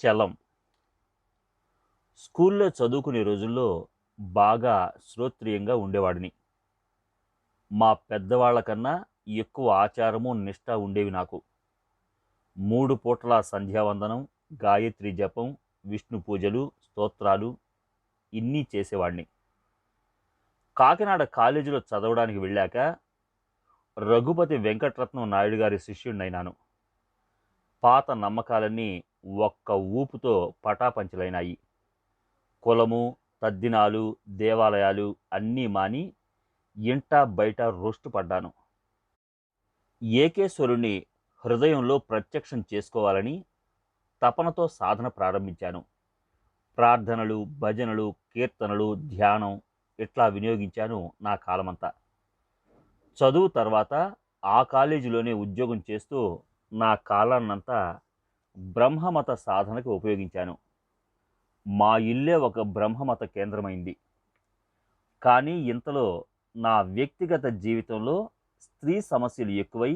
చలం. స్కూల్లో చదువుకునే రోజుల్లో బాగా శ్రోత్రియంగా ఉండేవాడిని. మా పెద్దవాళ్ల కన్నా ఎక్కువ ఆచారము, నిష్ఠ ఉండేవి నాకు. 3 పూటల సంధ్యావందనం, గాయత్రి జపం, విష్ణు పూజలు, స్తోత్రాలు ఇన్ని చేసేవాడిని. కాకినాడ కాలేజీలో చదవడానికి వెళ్ళాక రఘుపతి వెంకటరత్నం నాయుడు గారి శిష్యుడినైనాను. పాత నమ్మకాలన్నీ ఒక్క ఊపుతో పటాపంచలైనాయి. కులము, తద్దినాలు, దేవాలయాలు అన్నీ మాని ఇంట బయట రొష్టుపడ్డాను. ఏకేశ్వరుణ్ణి హృదయంలో ప్రత్యక్షం చేసుకోవాలని తపనతో సాధన ప్రారంభించాను. ప్రార్థనలు, భజనలు, కీర్తనలు, ధ్యానం ఇట్లా వినియోగించాను నా కాలమంతా. చదువు తర్వాత ఆ కాలేజీలోనే ఉద్యోగం చేస్తూ నా కాలాన్నంతా బ్రహ్మమత సాధనకు ఉపయోగించాను. మా ఇల్లే ఒక బ్రహ్మమత కేంద్రమైంది. కానీ ఇంతలో నా వ్యక్తిగత జీవితంలో స్త్రీ సమస్యలు ఎక్కువై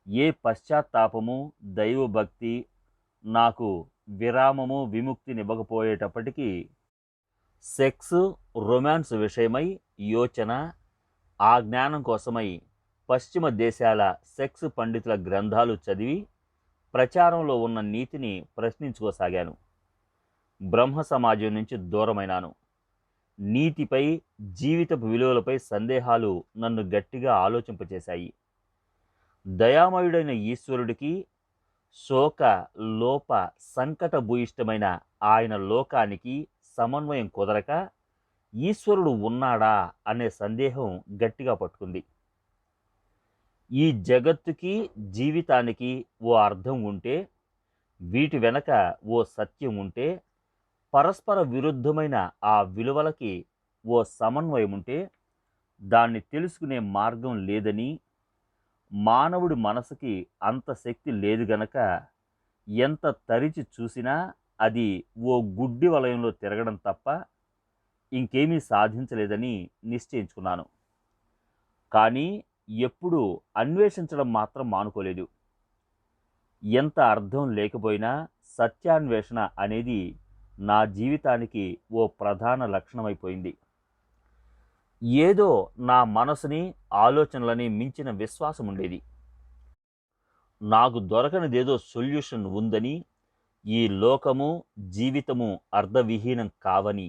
ఏ పశ్చాత్తాపము, దైవభక్తి నాకు విరామము, విముక్తినివ్వకపోయేటప్పటికీ సెక్స్, రొమాన్స్ విషయమై యోచన, ఆ జ్ఞానం కోసమై పశ్చిమ దేశాల సెక్స్ పండితుల గ్రంథాలు చదివి ప్రచారంలో ఉన్న నీతిని ప్రశ్నించుకోసాగాను. బ్రహ్మ సమాజం నుంచి దూరమైనాను. నీతిపై, జీవితపు విలువలపై సందేహాలు నన్ను గట్టిగా ఆలోచింపచేశాయి. దయామయుడైన ఈశ్వరుడికి శోక, లోప, సంకట భూయిష్టమైన ఆయన లోకానికి సమన్వయం కుదరక ఈశ్వరుడు ఉన్నాడా అనే సందేహం గట్టిగా పట్టుకుంది. ఈ జగత్తుకి, జీవితానికి ఓ అర్థం ఉంటే, వీటి వెనక ఓ సత్యం ఉంటే, పరస్పర విరుద్ధమైన ఆ విలువలకి ఓ సమన్వయం ఉంటే, దాన్ని తెలుసుకునే మార్గం లేదని, మానవుడి మనసుకి అంత శక్తి లేదు గనక ఎంత తరిచి చూసినా అది ఓ గుడ్డి వలయంలో తిరగడం తప్ప ఇంకేమీ సాధించలేదని నిశ్చయించుకున్నాను. కానీ ఎప్పుడూ అన్వేషించడం మాత్రం మానుకోలేదు. ఎంత అర్థం లేకపోయినా సత్యాన్వేషణ అనేది నా జీవితానికి ఓ ప్రధాన లక్షణమైపోయింది. ఏదో నా మనసుని, ఆలోచనలని మించిన విశ్వాసం ఉండేది. నాకు దొరకనిదేదో సొల్యూషన్ ఉందని, ఈ లోకము, జీవితము అర్థవిహీనం కావని.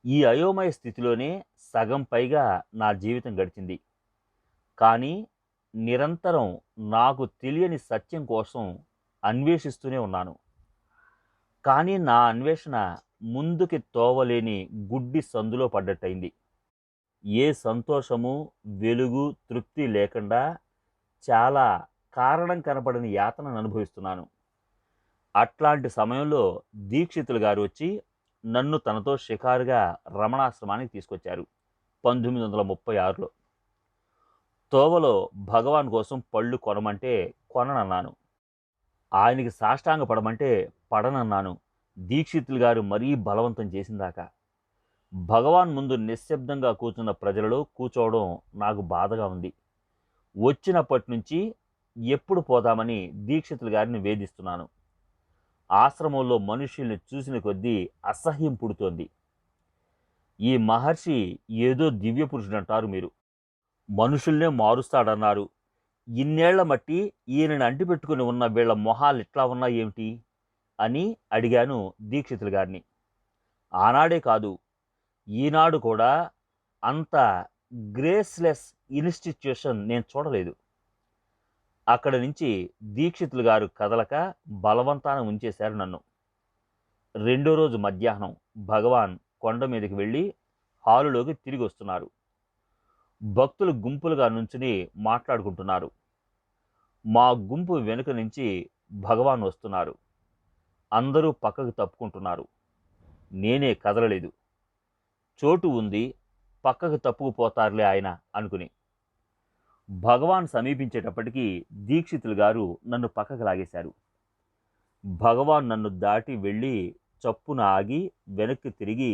ఈ అయోమయ స్థితిలోనే సగం పైగా నా జీవితం గడిచింది. కానీ నిరంతరం నాకు తెలియని సత్యం కోసం అన్వేషిస్తూనే ఉన్నాను. కానీ నా అన్వేషణ ముందుకి తోవలేని గుడ్డి సందులో పడ్డట్టయింది. ఏ సంతోషము, వెలుగు, తృప్తి లేకుండా చాలా కారణం కనపడని యాతనను అనుభవిస్తున్నాను. అట్లాంటి సమయంలో దీక్షితులు గారు వచ్చి నన్ను తనతో షికారుగా రమణాశ్రమానికి తీసుకొచ్చారు 1936లో. తోవలో భగవాన్ కోసం పళ్ళు కొనమంటే కొననన్నాను. ఆయనకి సాష్టాంగ పడమంటే పడనన్నాను. దీక్షితులు గారు మరీ బలవంతం చేసిందాక. భగవాన్ ముందు నిశ్శబ్దంగా కూర్చున్న ప్రజలలో కూర్చోవడం నాకు బాధగా ఉంది. వచ్చినప్పటి నుంచి ఎప్పుడు పోదామని దీక్షితులు గారిని వేధిస్తున్నాను. ఆశ్రమంలో మనుష్యుల్ని చూసిన కొద్దీ అసహ్యం పుడుతోంది. ఈ మహర్షి ఏదో దివ్య పురుషుడంటారు మీరు, మనుషుల్నే మారుస్తాడన్నారు. ఇన్నేళ్ల మట్టి ఈయనని అంటిపెట్టుకుని ఉన్న వీళ్ళ మొహాలు ఇట్లా ఉన్నాయేమిటి అని అడిగాను దీక్షితులు గారిని. ఆనాడే కాదు, ఈనాడు కూడా అంత గ్రేస్లెస్ ఇన్స్టిట్యూషన్ నేను చూడలేదు. అక్కడి నుంచి దీక్షితులు గారు కదలక బలవంతాన ఉంచేశారు నన్ను. రెండో రోజు మధ్యాహ్నం భగవాన్ కొండ మీదకి వెళ్ళి హాలులోకి తిరిగి వస్తున్నారు. భక్తులు గుంపులుగా నుంచుని మాట్లాడుకుంటున్నారు. మా గుంపు వెనుక నుంచి భగవాన్ వస్తున్నారు. అందరూ పక్కకు తప్పుకుంటున్నారు. నేనే కదలలేదు. చోటు ఉంది, పక్కకు తప్పుకుపోతారులే ఆయన అనుకుని. భగవాన్ సమీపించేటప్పటికీ దీక్షితులు గారు నన్ను పక్కకు లాగేశారు. భగవాన్ నన్ను దాటి వెళ్ళి చప్పున ఆగి వెనక్కి తిరిగి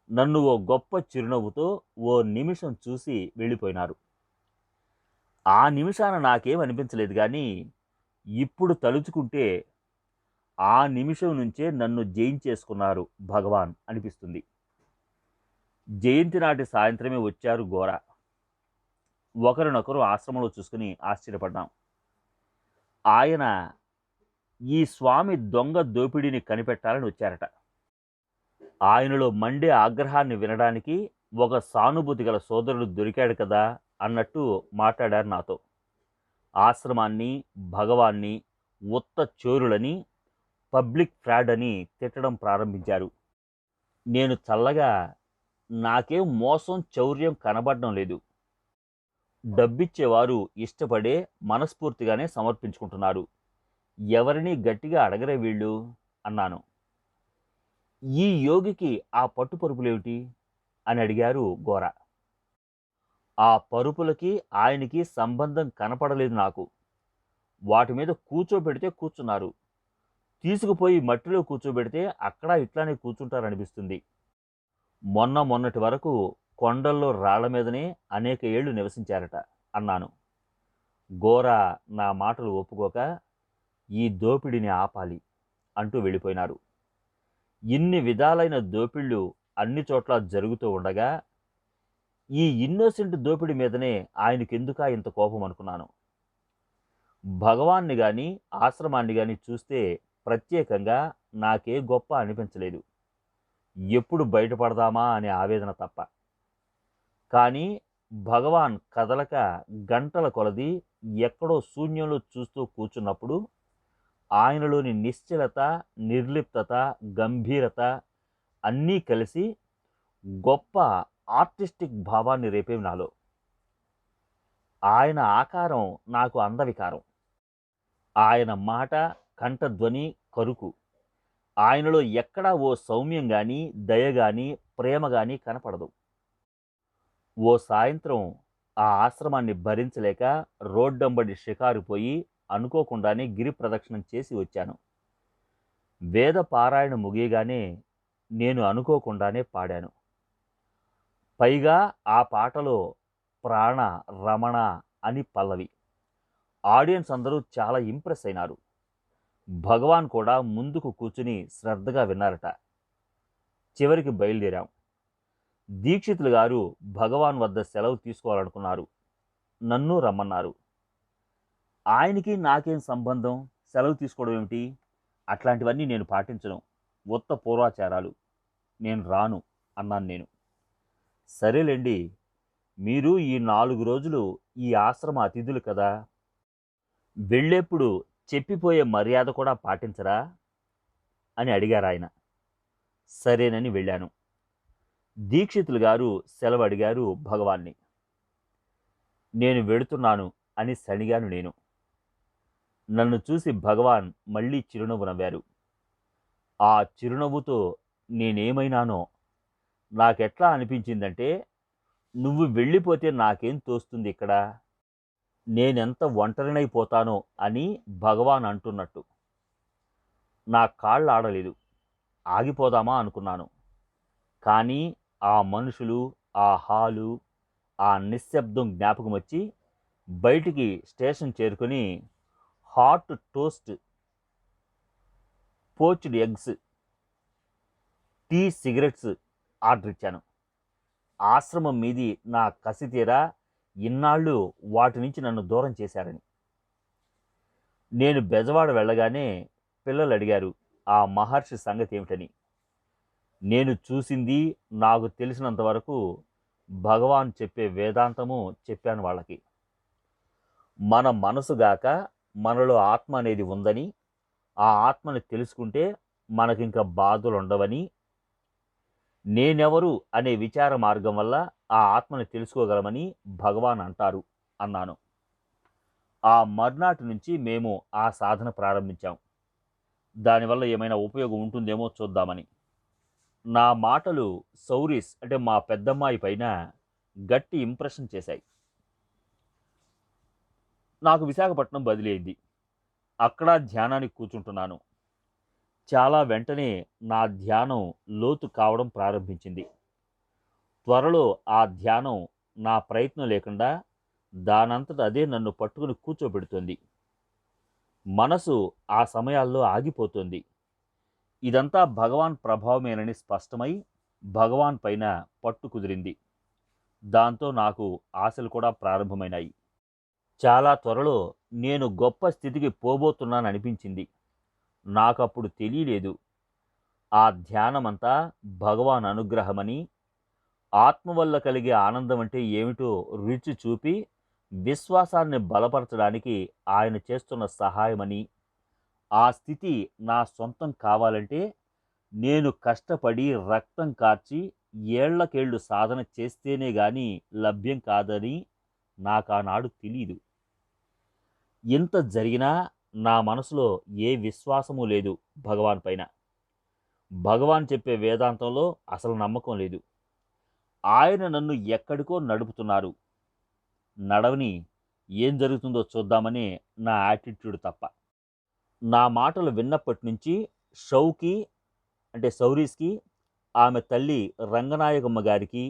నన్ను ఓ గొప్ప చిరునవ్వుతో ఓ నిమిషం చూసి వెళ్ళిపోయినారు. ఆ నిమిషాన నాకేం అనిపించలేదు, కానీ ఇప్పుడు తలుచుకుంటే ఆ నిమిషం నుంచే నన్ను జయించేసుకున్నారు భగవాన్ అనిపిస్తుంది. జయంతి నాటి సాయంత్రమే వచ్చారు ఘోర. ఒకరినొకరు ఆశ్రమంలో చూసుకుని ఆశ్చర్యపడ్డాం. ఆయన ఈ స్వామి దొంగ దోపిడీని కనిపెట్టాలని వచ్చారట. ఆయనలో మండే ఆగ్రహాన్ని వినడానికి ఒక సానుభూతి గల సోదరుడు దొరికాడు కదా అన్నట్టు మాట్లాడారు నాతో. ఆశ్రమాన్ని, భగవాన్ని ఉత్త చోరులని, పబ్లిక్ ఫ్రాడ్ అని తిట్టడం ప్రారంభించారు. నేను చల్లగా, నాకేం మోసం చౌర్యం కనబడడం లేదు, డబ్బిచ్చేవారు ఇష్టపడే మనస్ఫూర్తిగానే సమర్పించుకుంటున్నారు, ఎవరినీ గట్టిగా అడగరే వీళ్ళు అన్నాను. ఈ యోగికి ఆ పట్టుపరుపులేమిటి అని అడిగారు ఘోర. ఆ పరుపులకి ఆయనకి సంబంధం కనపడలేదు నాకు. వాటి మీద కూర్చోబెడితే కూర్చున్నారు, తీసుకుపోయి మట్టిలో కూర్చోబెడితే అక్కడ ఇట్లానే కూర్చుంటారనిపిస్తుంది. మొన్నటి వరకు కొండల్లో రాళ్ల మీదనే అనేక ఏళ్లు నివసించారట అన్నాను. ఘోర నా మాటలు ఒప్పుకోక, ఈ దోపిడిని ఆపాలి అంటూ వెళ్ళిపోయినారు. ఇన్ని విధాలైన దోపిళ్ళు అన్ని చోట్ల జరుగుతూ ఉండగా ఈ ఇన్నోసెంట్ దోపిడి మీదనే ఆయనకెందుకా ఇంత కోపం అనుకున్నాను. భగవాన్ని కానీ ఆశ్రమాన్ని కానీ చూస్తే ప్రత్యేకంగా నాకే గొప్ప అనిపించలేదు. ఎప్పుడు బయటపడదామా అనే ఆవేదన తప్ప. కానీ భగవాన్ కదలక గంటల కొలది ఎక్కడో శూన్యంలో చూస్తూ కూర్చున్నప్పుడు ఆయనలోని నిశ్చలత, నిర్లిప్తత, గంభీరత అన్నీ కలిసి గొప్ప ఆర్టిస్టిక్ భావాన్ని రేపేవి నాలో. ఆయన ఆకారం నాకు అందవికారం. ఆయన మాట, కంఠధ్వని కరుకు. ఆయనలో ఎక్కడా ఓ సౌమ్యం కానీ, దయ కానీ, ప్రేమ కానీ కనపడదు. ఓ సాయంత్రం ఆ ఆశ్రమాన్ని భరించలేక రోడ్డంబడి షికారుపోయి అనుకోకుండానే గిరి ప్రదక్షిణం చేసి వచ్చాను. వేద పారాయణ ముగియగానే నేను అనుకోకుండానే పాడాను. పైగా ఆ పాటలో ప్రాణ రమణ అని పల్లవి. ఆడియన్స్ అందరూ చాలా ఇంప్రెస్ అయినారు. భగవాన్ కూడా ముందుకు కూర్చుని శ్రద్ధగా విన్నారట. చివరికి బయలుదేరాం. దీక్షితులు గారు భగవాన్ వద్ద సెలవు తీసుకోవాలనుకున్నారు. నన్ను రమ్మన్నారు. ఆయనకి నాకేం సంబంధం, సెలవు తీసుకోవడం ఏమిటి? అట్లాంటివన్నీ నేను పాటించను, ఉత్త పూర్వాచారాలు, నేను రాను అన్నాను నేను. సరేలేండి, మీరు ఈ 4 రోజులు ఈ ఆశ్రమ అతిథులు కదా, వెళ్ళేప్పుడు చెప్పిపోయే మర్యాద కూడా పాటించరా అని అడిగారు ఆయన. సరేనని వెళ్ళాను. దీక్షితులు గారు సెలవు అడిగారు భగవాన్ని. నేను వెడుతున్నాను అని సణిగాను నేను. నన్ను చూసి భగవాన్ మళ్ళీ చిరునవ్వు నవ్వారు. ఆ చిరునవ్వుతో నేనేమైనానో నాకెట్లా అనిపించిందంటే, నువ్వు వెళ్ళిపోతే నాకేం తోస్తుంది ఇక్కడ, నేనెంత ఒంటరినైపోతానో అని భగవాన్ అంటున్నట్టు. నా కాళ్ళు ఆడలేదు. ఆగిపోదామా అనుకున్నాను. కానీ ఆ మనుషులు, ఆ హాలు, ఆ నిశ్శబ్దం జ్ఞాపకం వచ్చి బయటికి స్టేషన్ చేరుకొని hot toast, poached eggs, tea, cigarettes order ఇచ్చాను. ఆశ్రమం మీది నా కసి తీరా ఇన్నాళ్ళు వాటి నుంచి నన్ను దూరం చేశారని. నేను బెజవాడ వెళ్ళగానే పిల్లలు అడిగారు ఆ మహర్షి సంగతి ఏమిటని. నేను చూసింది, నాకు తెలిసినంత వరకు భగవాన్ చెప్పే వేదాంతము చెప్పాను వాళ్ళకి. మన మనసుగాక మనలో ఆత్మ అనేది ఉందని, ఆ ఆత్మని తెలుసుకుంటే మనకింక బాధలు ఉండవని, నేనెవరు అనే విచార మార్గం వల్ల ఆ ఆత్మని తెలుసుకోగలమని భగవాన్ అంటారు అన్నాను. ఆ మర్నాటి నుంచి మేము ఆ సాధన ప్రారంభించాం. దానివల్ల ఏమైనా ఉపయోగం ఉంటుందేమో చూద్దామని. నా మాటలు సౌరీస్ అంటే మా పెద్దమ్మాయి పైన గట్టి ఇంప్రెషన్ చేశాయి. నాకు విశాఖపట్నం బదిలీ అయింది. అక్కడ ధ్యానానికి కూర్చుంటున్నాను. చాలా వెంటనే నా ధ్యానం లోతు కావడం ప్రారంభించింది. త్వరలో ఆ ధ్యానం నా ప్రయత్నం లేకుండా దానంతట అదే నన్ను పట్టుకుని కూర్చోబెడుతోంది. మనసు ఆ సమయాల్లో ఆగిపోతుంది. ఇదంతా భగవాన్ ప్రభావమేనని స్పష్టమై భగవాన్ పైన పట్టు కుదిరింది. దాంతో నాకు ఆశలు కూడా ప్రారంభమైనాయి. చాలా త్వరలో నేను గొప్ప స్థితికి పోబోతున్నాననిపించింది. నాకప్పుడు తెలియలేదు ఆ ధ్యానమంతా భగవాన్ అనుగ్రహమని, ఆత్మ వల్ల కలిగే ఆనందం అంటే ఏమిటో రుచి చూపి విశ్వాసాన్ని బలపరచడానికి ఆయన చేస్తున్న సహాయమని, ఆ స్థితి నా సొంతం కావాలంటే నేను కష్టపడి రక్తం కార్చి ఏళ్లకేళ్లు సాధన చేస్తేనే గాని లభ్యం కాదని నాకానాడు తెలీదు. ఇంత జరిగినా నా మనసులో ఏ విశ్వాసము లేదు భగవాన్ పైన. భగవాన్ చెప్పే వేదాంతంలో అసలు నమ్మకం లేదు. ఆయన నన్ను ఎక్కడికో నడుపుతున్నారు. నడవని, ఏం జరుగుతుందో చూద్దామని నా యాటిట్యూడ్ తప్ప. నా మాటలు విన్నప్పటి నుంచి షౌకి అంటే సౌరీస్కి, ఆమె తల్లి రంగనాయకమ్మ గారికి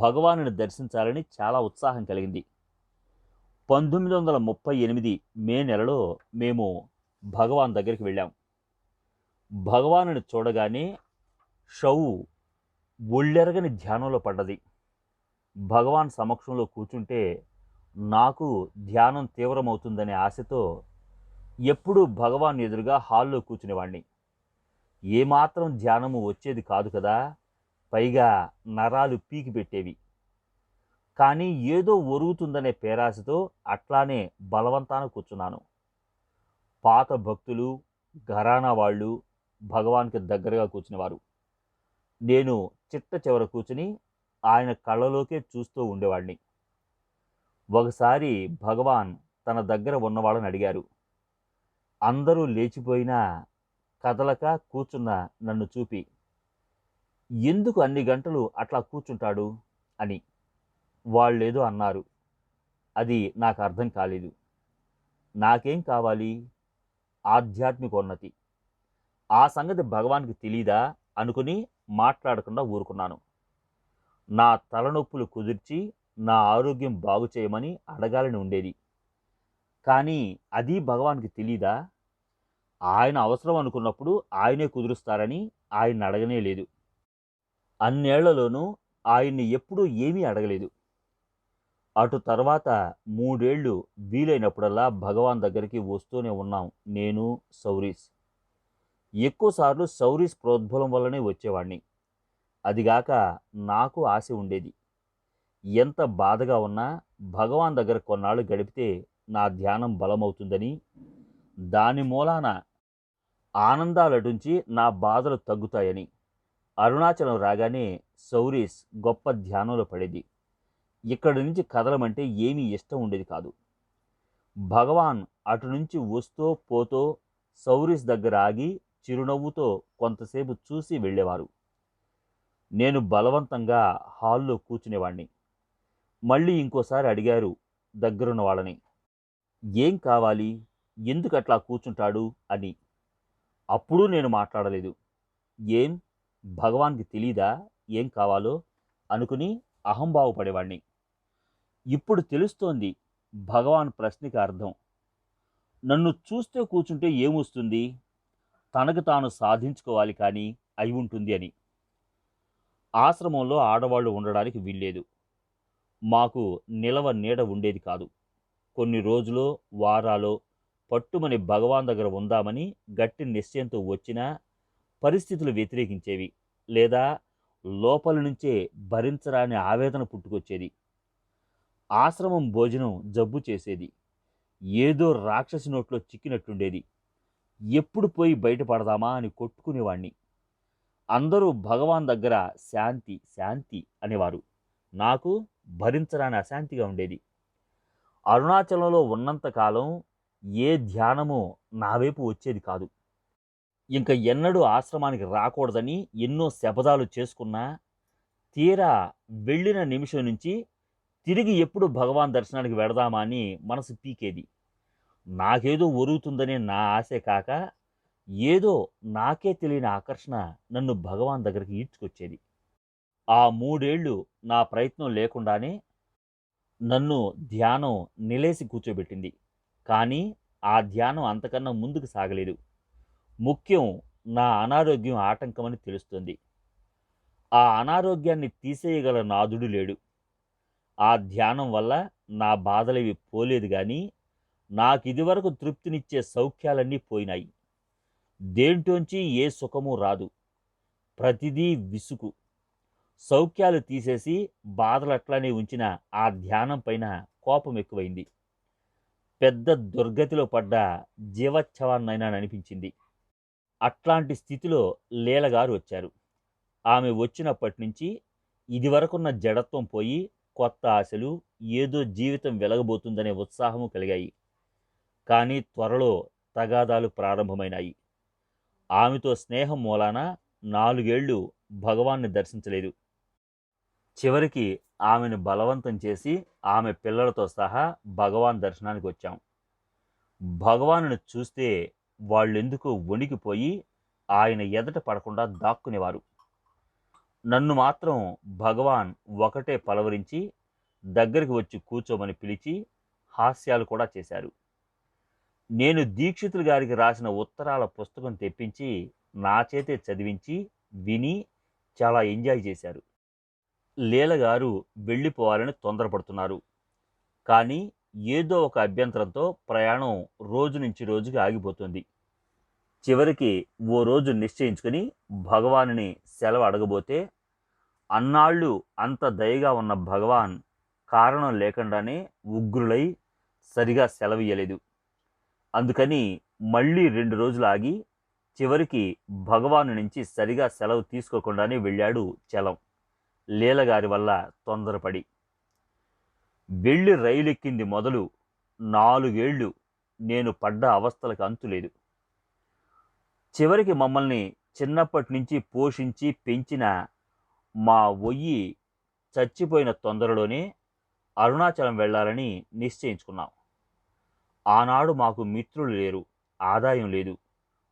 భగవానుని దర్శించాలని చాలా ఉత్సాహం కలిగింది. 1938 మే నెలలో మేము భగవాన్ దగ్గరికి వెళ్ళాం. భగవానుని చూడగానే షౌ ఒళ్ళెరగని ధ్యానంలో పడ్డది. భగవాన్ సమక్షంలో కూర్చుంటే నాకు ధ్యానం తీవ్రమవుతుందనే ఆశతో ఎప్పుడూ భగవాన్ ఎదురుగా హాల్లో కూర్చునేవాణ్ణి. ఏమాత్రం ధ్యానము వచ్చేది కాదు కదా, పైగా నరాలు పీకి పెట్టేవి. కానీ ఏదో ఒరుగుతుందనే పేరాశతో అట్లానే బలవంతాన కూర్చున్నాను. పాత భక్తులు, ఘరానా వాళ్ళు భగవాన్కి దగ్గరగా కూర్చునేవారు. నేను చిట్ట చివర కూర్చుని ఆయన కళ్ళలోకే చూస్తూ ఉండేవాడిని. ఒకసారి భగవాన్ తన దగ్గర ఉన్నవాళ్ళని అడిగారు. అందరూ లేచిపోయినా కదలక కూర్చున్న నన్ను చూపి, ఎందుకు అన్ని గంటలు అట్లా కూర్చుంటాడు అని. వాళ్ళేదో అన్నారు. అది నాకు అర్థం కాలేదు. నాకేం కావాలి? ఆధ్యాత్మిక ఉన్నతి. ఆ సంగతి భగవాన్కి తెలీదా అనుకుని మాట్లాడకుండా ఊరుకున్నాను. నా తలనొప్పులు కుదిర్చి నా ఆరోగ్యం బాగు చేయమని అడగాలని ఉండేది. కానీ అది భగవాన్కి తెలీదా? ఆయన అవసరం అనుకున్నప్పుడు ఆయనే కుదురుస్తారని ఆయన్ని అడగనే లేదు. అన్నేళ్లలోనూ ఆయన్ని ఎప్పుడూ ఏమీ అడగలేదు. అటు తర్వాత 3 ఏళ్ళు వీలైనప్పుడల్లా భగవాన్ దగ్గరికి వస్తూనే ఉన్నాం నేను, సౌరీస్. ఎక్కువసార్లు సౌరీస్ ప్రోద్బలం వల్లనే వచ్చేవాణ్ణి. అదిగాక నాకు ఆశ ఉండేది. ఎంత బాధగా ఉన్నా భగవాన్ దగ్గర కొన్నాళ్ళు గడిపితే నా ధ్యానం బలమవుతుందని, దాని మూలాన ఆనందాలటుంచి నా బాధలు తగ్గుతాయని. అరుణాచలం రాగానే సౌరీస్ గొప్ప ధ్యానంలో పడేది. ఇక్కడి నుంచి కదలమంటే ఏమీ ఇష్టం ఉండేది కాదు. భగవాన్ అటు నుంచి వస్తూ పోతో సౌరీస్ దగ్గర ఆగి చిరునవ్వుతో కొంతసేపు చూసి వెళ్ళేవారు. నేను బలవంతంగా హాల్లో కూర్చునేవాణ్ణి. మళ్ళీ ఇంకోసారి అడిగారు దగ్గరున్న వాళ్ళని, ఏం కావాలి, ఎందుకు అట్లా కూర్చుంటాడు అని. అప్పుడు నేను మాట్లాడలేదు. ఏం భగవాన్కి తెలీదా ఏం కావాలో అనుకుని అహంభావపడేవాణ్ణి. ఇప్పుడు తెలుస్తోంది భగవాన్ ప్రశ్నకి అర్థం. నన్ను చూస్తే కూర్చుంటే ఏమొస్తుంది, తనకు తాను సాధించుకోవాలి కానీ అయి ఉంటుంది అని. ఆశ్రమంలో ఆడవాళ్ళు ఉండడానికి వీల్లేదు. మాకు నిలవ నీడ ఉండేది కాదు. కొన్ని రోజులో వారాలో పట్టుమని భగవాన్ దగ్గర ఉందామని గట్టి నిశ్చయంతో వచ్చినా పరిస్థితులు వ్యతిరేకించేవి, లేదా లోపల నుంచే భరించరాని ఆవేదన పుట్టుకొచ్చేది. ఆశ్రమం భోజనం జబ్బు చేసేది. ఏదో రాక్షసి నోట్లో చిక్కినట్టుండేది. ఎప్పుడు పోయి బయటపడదామా అని కొట్టుకునేవాణ్ణి. అందరూ భగవాన్ దగ్గర శాంతి శాంతి అనేవారు. నాకు భరించరాని అశాంతిగా ఉండేది. అరుణాచలంలో ఉన్నంతకాలం ఏ ధ్యానమో నా వైపు వచ్చేది కాదు. ఇంక ఎన్నడూ ఆశ్రమానికి రాకూడదని ఎన్నో శపథాలు చేసుకున్నా తీరా వెళ్ళిన నిమిషం నుంచి తిరిగి ఎప్పుడు భగవాన్ దర్శనానికి వెడదామా అని మనసు పీకేది. నాకేదో ఒరుగుతుందనే నా ఆశే కాక ఏదో నాకే తెలియని ఆకర్షణ నన్ను భగవాన్ దగ్గరికి ఈడ్చుకొచ్చేది. ఆ 3 ఏళ్ళు నా ప్రయత్నం లేకుండానే నన్ను ధ్యానం నిలేసి కూర్చోబెట్టింది. కానీ ఆ ధ్యానం అంతకన్నా ముందుకు సాగలేదు. ముఖ్యం, నా అనారోగ్యం ఆటంకమని తెలుస్తుంది. ఆ అనారోగ్యాన్ని తీసేయగల నాథుడు లేడు. ఆ ధ్యానం వల్ల నా బాధలవి పోలేదు గాని, నాకిదివరకు తృప్తినిచ్చే సౌఖ్యాలన్నీ పోయినాయి. దేంటోంచి ఏ సుఖము రాదు. ప్రతిదీ విసుగు. సౌఖ్యాలు తీసేసి బాధలట్లానే ఉంచిన ఆ ధ్యానం పైన కోపం ఎక్కువైంది. పెద్ద దుర్గతిలో పడ్డ జీవచ్ఛవాన్నైనాననిపించింది. అట్లాంటి స్థితిలో లీలగారు వచ్చారు. ఆమె వచ్చినప్పటి నుంచి ఇదివరకున్న జడత్వం పోయి కొత్త ఆశలు, ఏదో జీవితం వెలగబోతుందనే ఉత్సాహము కలిగాయి. కానీ త్వరలో తగాదాలు ప్రారంభమైనాయి. ఆమెతో స్నేహం మూలాన 4 ఏళ్లు భగవాన్ని దర్శించలేదు. చివరికి ఆమెను బలవంతం చేసి ఆమె పిల్లలతో సహా భగవాన్ దర్శనానికి వచ్చాం. భగవానుని చూస్తే వాళ్ళెందుకో వణికిపోయి ఆయన ఎదుట పడకుండా దాక్కునేవారు. నన్ను మాత్రం భగవాన్ ఒకటే పలవరించి దగ్గరికి వచ్చి కూర్చోమని పిలిచి హాస్యాలు కూడా చేశారు. నేను దీక్షితులు గారికి రాసిన ఉత్తరాల పుస్తకం తెప్పించి నా చేతే చదివించి విని చాలా ఎంజాయ్ చేశారు. లీలగారు వెళ్ళిపోవాలని తొందరపడుతున్నారు. కానీ ఏదో ఒక అభ్యంతరంతో ప్రయాణం రోజు నుంచి రోజుకి ఆగిపోతుంది. చివరికి ఓ రోజు నిశ్చయించుకుని భగవానుని సెలవు అడగబోతే, అన్నాళ్ళు అంత దయగా ఉన్న భగవాన్ కారణం లేకుండానే ఉగ్రులై సరిగా సెలవియ్యలేదు. అందుకని మళ్ళీ 2 రోజులు ఆగి చివరికి భగవాను నుంచి సరిగా సెలవు తీసుకోకుండానే వెళ్ళాడు చలం, లీలగారి వల్ల తొందరపడి. వెళ్ళి రైలెక్కింది మొదలు 4 ఏళ్లు నేను పడ్డ అవస్థలకు అంతులేదు. చివరికి మమ్మల్ని చిన్నప్పటి నుంచి పోషించి పెంచిన మా ఒయ్యి చచ్చిపోయిన తొందరలోనే అరుణాచలం వెళ్ళాలని నిశ్చయించుకున్నాం. ఆనాడు మాకు మిత్రులు లేరు, ఆదాయం లేదు,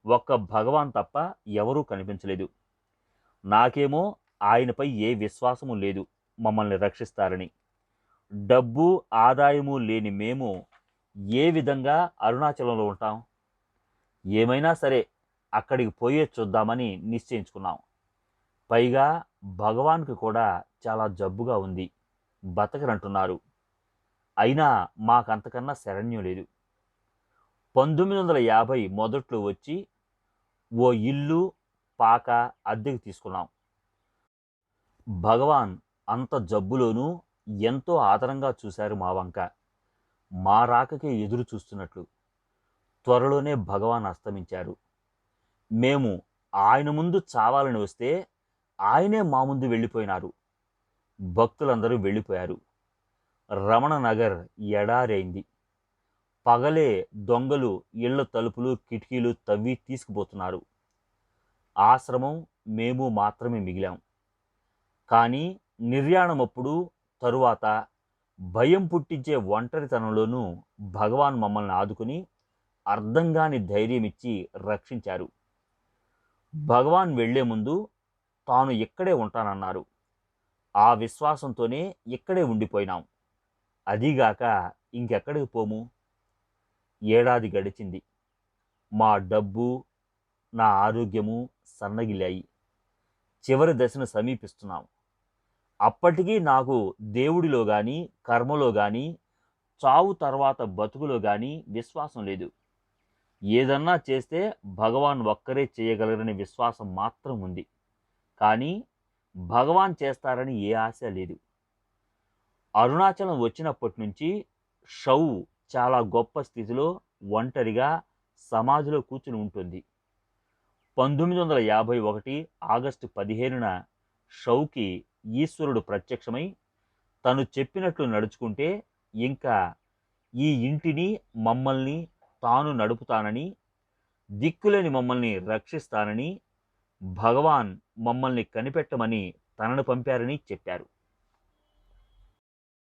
ఒక్క భగవాన్ తప్ప ఎవరూ కనిపించలేదు. నాకేమో ఆయనపై ఏ విశ్వాసము లేదు మమ్మల్ని రక్షిస్తారని. డబ్బు ఆదాయము లేని మేము ఏ విధంగా అరుణాచలంలో ఉంటాం? ఏమైనా సరే అక్కడికి పోయే చూద్దామని నిశ్చయించుకున్నాం. పైగా భగవాన్కి కూడా చాలా జబ్బుగా ఉంది, బతకరంటున్నారు. అయినా మాకంతకన్నా శరణ్యం లేదు. 1950 మొదట్లో వచ్చి ఓ ఇల్లు పాక అద్దెకు తీసుకున్నాం. భగవాన్ అంత జబ్బులోనూ ఎంతో ఆదరంగా చూశారు మా వంక, మా రాకకే ఎదురు చూస్తున్నట్లు. త్వరలోనే భగవాన్ అస్తమించారు. మేము ఆయన ముందు చావాలని వస్తే ఆయనే మా ముందు వెళ్ళిపోయినారు. భక్తులందరూ వెళ్ళిపోయారు. రమణ నగర్ ఎడారైంది. పగలే దొంగలు ఇళ్ల తలుపులు కిటికీలు తవ్వి తీసుకుపోతున్నారు. ఆశ్రమం మేము మాత్రమే మిగిలాం. కానీ నిర్యాణమప్పుడు తరువాత భయం పుట్టించే ఒంటరితనంలోనూ భగవాన్ మమ్మల్ని ఆదుకుని అర్థంగాని ధైర్యమిచ్చి రక్షించారు. భగవాన్ వెళ్లే ముందు తాను ఇక్కడే ఉంటానన్నారు. ఆ విశ్వాసంతోనే ఇక్కడే ఉండిపోయినాం. అదీగాక ఇంకెక్కడికి పోము. ఏడాది గడిచింది. మా డబ్బు, నా ఆరోగ్యము సన్నగిల్లాయి. చివరి దశను సమీపిస్తున్నాం. అప్పటికీ నాకు దేవుడిలో కానీ కర్మలో కానీ చావు తర్వాత బతుకులో కానీ విశ్వాసం లేదు. ఏదన్నా చేస్తే భగవాన్ ఒక్కరే చేయగలరనే విశ్వాసం మాత్రం ఉంది. కానీ భగవాన్ చేస్తారని ఏ ఆశ లేదు. అరుణాచలం వచ్చినప్పటి నుంచి షౌ చాలా గొప్ప స్థితిలో ఒంటరిగా సమాధిలో కూర్చుని ఉంటుంది. 1951 ఆగస్టు 15న షౌకి ఈశ్వరుడు ప్రత్యక్షమై తను చెప్పినట్లు నడుచుకుంటే ఇంకా ఈ ఇంటిని మమ్మల్ని తాను నడుపుతానని, దిక్కులేని మమ్మల్ని రక్షిస్తానని, భగవాన్ మమ్మల్ని కనిపెట్టమని తనను పంపారని చెప్పారు.